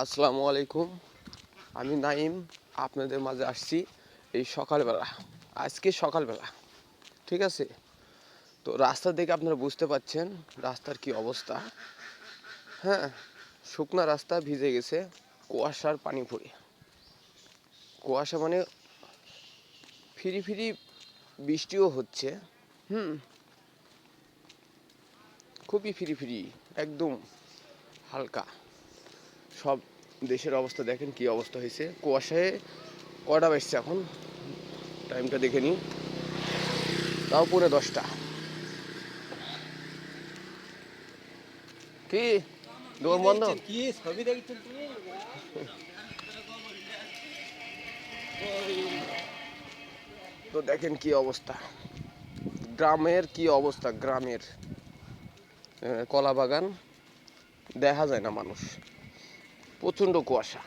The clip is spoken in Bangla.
আসসালামু আলাইকুম। আমি নাইম আপনাদের মাঝে আসছি এই সকালবেলা। আজকে সকালবেলা, ঠিক আছে? তো রাস্তা দেখে আপনারা বুঝতে পারছেন রাস্তার কি অবস্থা। হ্যাঁ, শুকনা রাস্তা ভিজে গেছে কুয়াশার পানি পড়ে। কুয়াশা মানে ফিরি ফিরি বৃষ্টিও হচ্ছে। হুম, খুবই ফিরি ফিরি, একদম হালকা। সব দেশের অবস্থা দেখেন কি অবস্থা হয়েছে কুয়াশায়। কটা বাজছে এখন, টাইমটা দেখে নিই, তাও পৌনে 10টা। কি দোকান বন্ধ? কি ছবি দেখছেন তুমি? তো দেখেন কি অবস্থা, গ্রামের কি অবস্থা, গ্রামের কলা বাগান দেখা যায় না মানুষ, প্রচণ্ড কুয়াশা।